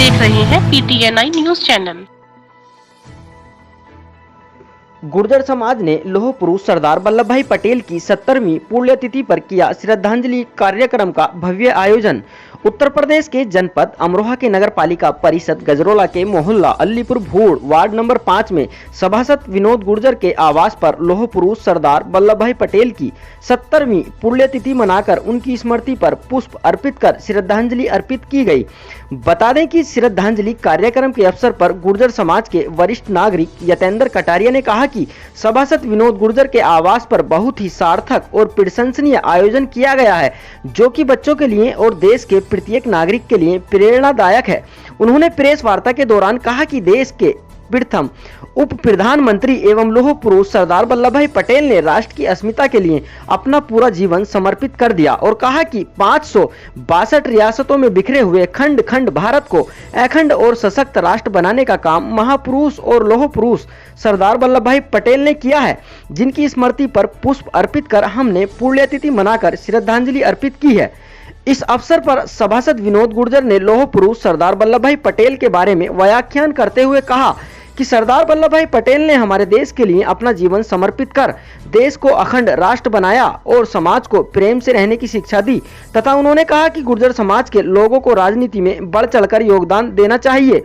देख रहे हैं PTNI न्यूज चैनल। गुर्जर समाज ने लौह पुरुष सरदार वल्लभ भाई पटेल की 70वीं पुण्यतिथि पर किया श्रद्धांजलि कार्यक्रम का भव्य आयोजन। उत्तर प्रदेश के जनपद अमरोहा के नगर पालिका परिषद गजरोला के मोहल्ला अलीपुर भूड़ वार्ड नंबर 5 में सभासद विनोद गुर्जर के आवास पर लौह पुरुष सरदार वल्लभ भाई पटेल की 70वीं पुण्यतिथि मनाकर उनकी स्मृति पर पुष्प अर्पित कर श्रद्धांजलि अर्पित की गई। बता दें कि श्रद्धांजलि कार्यक्रम के अवसर पर गुर्जर समाज के वरिष्ठ नागरिक यतेंद्र कटारिया ने कहा कि सभासद विनोद गुर्जर के आवास पर बहुत ही सार्थक और प्रशंसनीय आयोजन किया गया है, जो कि बच्चों के लिए और देश के प्रत्येक नागरिक के लिए प्रेरणादायक है। उन्होंने प्रेस वार्ता के दौरान कहा कि देश के प्रथम उप प्रधानमंत्री एवं लौह पुरुष सरदार वल्लभ भाई पटेल ने राष्ट्र की अस्मिता के लिए अपना पूरा जीवन समर्पित कर दिया और कहा कि 562 रियासतों में बिखरे हुए खंड खंड भारत को अखंड और सशक्त राष्ट्र बनाने का काम महापुरुष और लौह पुरुष सरदार वल्लभ भाई पटेल ने किया है, जिनकी स्मृति पर पुष्प अर्पित कर हमने पुण्यतिथि मनाकर श्रद्धांजलि अर्पित की है। इस अवसर पर सभासद विनोद गुर्जर ने लौह पुरुष सरदार वल्लभ भाई पटेल के बारे में व्याख्यान करते हुए कहा कि सरदार वल्लभ भाई पटेल ने हमारे देश के लिए अपना जीवन समर्पित कर देश को अखंड राष्ट्र बनाया और समाज को प्रेम से रहने की शिक्षा दी तथा उन्होंने कहा कि गुर्जर समाज के लोगों को राजनीति में बढ़ चढ़कर योगदान देना चाहिए।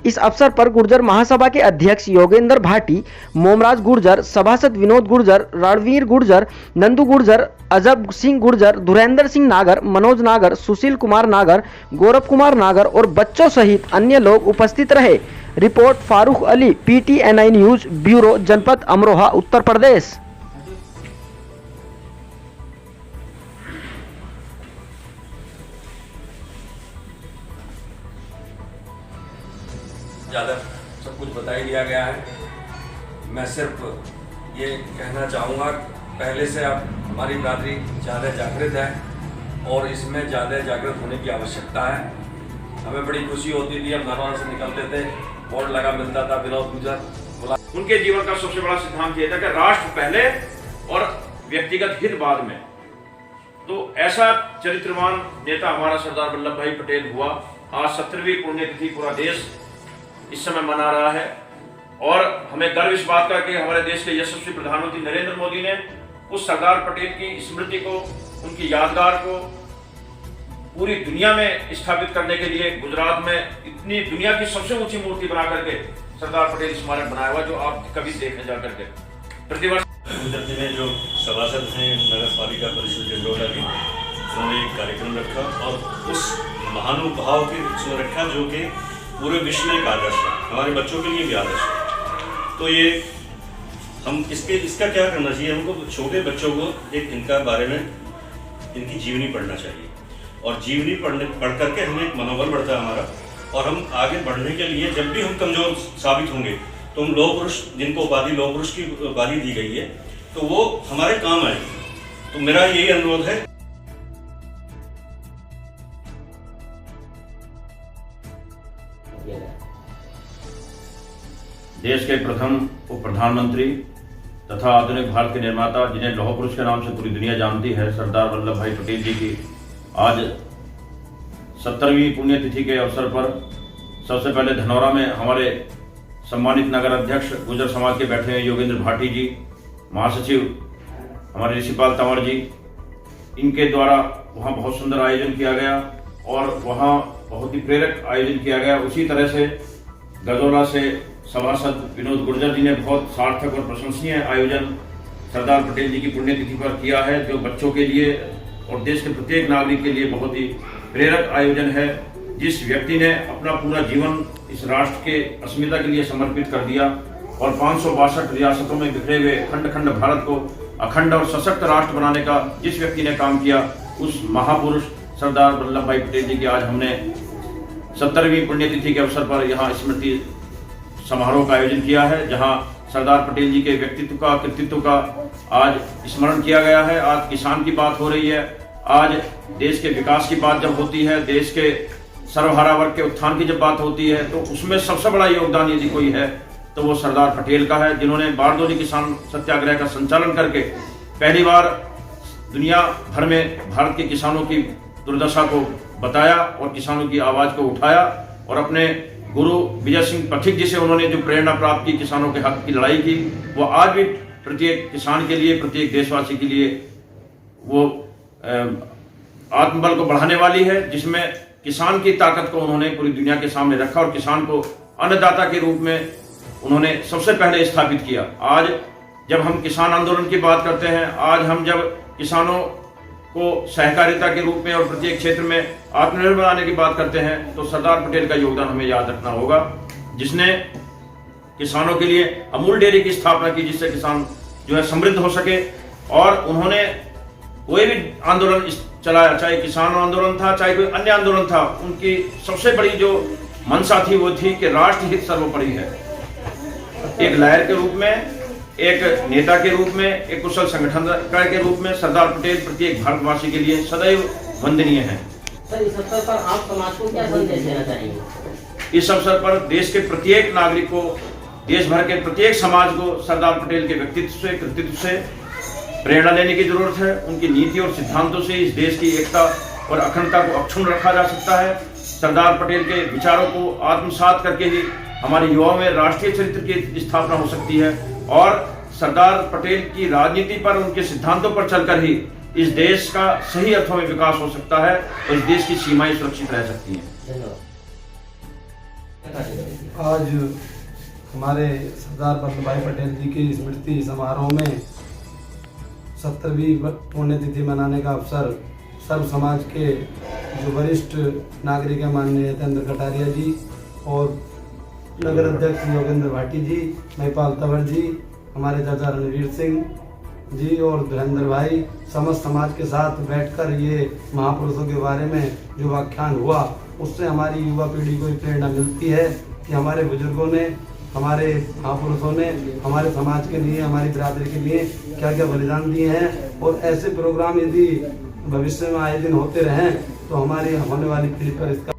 इस अवसर पर गुर्जर महासभा के अध्यक्ष योगेंद्र भाटी, मोमराज गुर्जर, सभासद विनोद गुर्जर, रणवीर गुर्जर, नंदू गुर्जर, अजब सिंह गुर्जर, धुरेंद्र सिंह नागर, मनोज नागर, सुशील कुमार नागर, गौरव कुमार नागर और बच्चों सहित अन्य लोग उपस्थित रहे। Report Farooq Ali, PTNI news bureau, जनपद अमरोहा, उत्तर प्रदेश। ज़्यादा सब कुछ बता ही दिया गया है। मैं सिर्फ ये कहना चाहूँगा, पहले से अब हमारी बिरादरी ज़्यादा जागृत है और इसमें ज़्यादा जागृत होने की आवश्यकता है। हमें बड़ी खुशी होती थी, हम घरों से निकलते थे, बोर्ड लगा मिलता था विनोद गुर्जर बोला। उनके जीवन का सबसे बड़ा सिद्धांत ये था कि राष्ट्र पहले और व्यक्तिगत हित बाद में। तो ऐसा चरित्रवान नेता हमारा सरदार वल्लभ भाई पटेल हुआ। आज 70वीं पुण्यतिथि पूरा देश इस समय मना रहा है और हमें गर्व इस बात का कि हमारे देश के यशस्वी प्रधानमंत्री नरेंद्र मोदी ने उस सरदार पटेल की स्मृति को, उनकी यादगार को पूरी दुनिया में स्थापित करने के लिए गुजरात में इतनी दुनिया की सबसे ऊंची मूर्ति बना करके सरदार पटेल स्मारक बनाया हुआ, जो आप कभी देखें जा करके। प्रतिवर्ष गुर्जर जी ने जो सभासद हैं नगर पालिका परिषद गजरोला की, उन्होंने एक कार्यक्रम रखा और उस महानुभाव की उसने रखा जो कि पूरे विश्व में एक आदर्श है, हमारे बच्चों के लिए भी आदर्श है। तो ये हम इसका क्या करना चाहिए, हमको छोटे बच्चों को एक इनका बारे में इनकी जीवनी पढ़ना चाहिए और जीवनी पढ़ करके हमें एक मनोबल बढ़ता है हमारा, और हम आगे बढ़ने के लिए जब भी हम कमजोर साबित होंगे तो हम लौह पुरुष, जिनको उपाधि लौह पुरुष की उपाधि दी गई है, तो वो हमारे काम आएगी। तो मेरा यही अनुरोध है। देश के प्रथम उप प्रधानमंत्री तथा आधुनिक भारत के निर्माता, जिन्हें लौह पुरुष के नाम से पूरी दुनिया जानती है, सरदार वल्लभ भाई पटेल जी की आज 70वीं पुण्यतिथि के अवसर पर सबसे पहले धनौरा में हमारे सम्मानित नगर अध्यक्ष गुर्जर समाज के बैठे हैं योगेंद्र भाटी जी, महासचिव हमारे ऋषिपाल तंवर जी, इनके द्वारा वहाँ बहुत सुंदर आयोजन किया गया और वहाँ बहुत ही प्रेरक आयोजन किया गया। उसी तरह से गजरोला से सभासद विनोद गुर्जर जी ने बहुत सार्थक और प्रशंसनीय आयोजन सरदार पटेल जी की पुण्यतिथि पर किया है, जो बच्चों के लिए और देश के प्रत्येक नागरिक के लिए बहुत ही प्रेरक आयोजन है। जिस व्यक्ति ने अपना पूरा जीवन इस राष्ट्र के अस्मिता के लिए समर्पित कर दिया और 562 रियासतों में बिखरे हुए खंड खंड भारत को अखंड और सशक्त राष्ट्र बनाने का जिस व्यक्ति ने काम किया, उस महापुरुष सरदार वल्लभ भाई पटेल जी की आज हमने 70वीं पुण्यतिथि के अवसर पर यहाँ स्मृति समारोह का आयोजन किया है, जहाँ सरदार पटेल जी के व्यक्तित्व का, कृतित्व का आज स्मरण किया गया है। आज किसान की बात हो रही है, आज देश के विकास की बात जब होती है, देश के सर्वहारा वर्ग के उत्थान की जब बात होती है, तो उसमें सबसे बड़ा योगदान यदि कोई है तो वो सरदार पटेल का है, जिन्होंने बारदोली किसान सत्याग्रह का संचालन करके पहली बार दुनिया भर में भारत के किसानों की दुर्दशा को बताया और किसानों की आवाज को उठाया और अपने गुरु विजय सिंह पथिक जी से उन्होंने जो प्रेरणा प्राप्त की, किसानों के हक की लड़ाई की, वो आज भी प्रत्येक किसान के लिए, प्रत्येक देशवासी के लिए वो आत्मबल को बढ़ाने वाली है, जिसमें किसान की ताकत को उन्होंने पूरी दुनिया के सामने रखा और किसान को अन्नदाता के रूप में उन्होंने सबसे पहले स्थापित किया। आज जब हम किसान आंदोलन की बात करते हैं, आज हम जब किसानों को सहकारिता के रूप में और प्रत्येक क्षेत्र में आत्मनिर्भर बनाने की बात करते हैं, तो सरदार पटेल का योगदान हमें याद रखना होगा, जिसने किसानों के लिए अमूल डेयरी की स्थापना की, जिससे किसान जो है समृद्ध हो सके। और उन्होंने कोई भी आंदोलन चलाया, चाहे किसान आंदोलन था, चाहे कोई अन्य आंदोलन था, उनकी सबसे बड़ी जो मंशा थी वो थी कि राष्ट्र हित सर्वोपरि है। एक लायर के रूप में, एक नेता के रूप में, एक कुशल संगठनकार के रूप में सरदार पटेल प्रत्येक भारतवासी के लिए सदैव वंदनीय हैं। सर, इस अवसर पर आप समाज को क्या संदेश देना चाहेंगे? इस अवसर पर देश के प्रत्येक नागरिक को, देश भर के प्रत्येक समाज को सरदार पटेल के व्यक्तित्व से, कृतित्व से प्रेरणा लेने की जरूरत है। उनकी नीति और सिद्धांतों से इस देश की एकता और अखंडता को अक्षुण्ण रखा जा सकता है। सरदार पटेल के विचारों को आत्मसात करके ही हमारे युवाओं में राष्ट्रीय चरित्र की स्थापना हो सकती है और सरदार पटेल की राजनीति पर, उनके सिद्धांतों पर चलकर ही इस देश का सही अर्थों में विकास हो सकता है और इस देश की सीमाएं सुरक्षित रह सकती हैं। आज हमारे सरदार वल्लभ भाई पटेल जी की स्मृति समारोह में 70वीं पुण्यतिथि मनाने का अवसर सर्व समाज के जो वरिष्ठ नागरिक हैं, माननीय यतेंद्र कटारिया जी और नगर अध्यक्ष योगेंद्र भाटी जी, महिपाल तंवर जी, हमारे चाचा रणवीर सिंह जी और धीरेन्द्र भाई, समस्त समाज के साथ बैठकर ये महापुरुषों के बारे में जो व्याख्यान हुआ, उससे हमारी युवा पीढ़ी को प्रेरणा मिलती है कि हमारे बुजुर्गों ने, हमारे महापुरुषों ने हमारे समाज के लिए, हमारी बिरादरी के लिए क्या क्या बलिदान दिए हैं। और ऐसे प्रोग्राम यदि भविष्य में आए दिन होते रहें तो हमारी होने वाली पीढ़ी पर इसका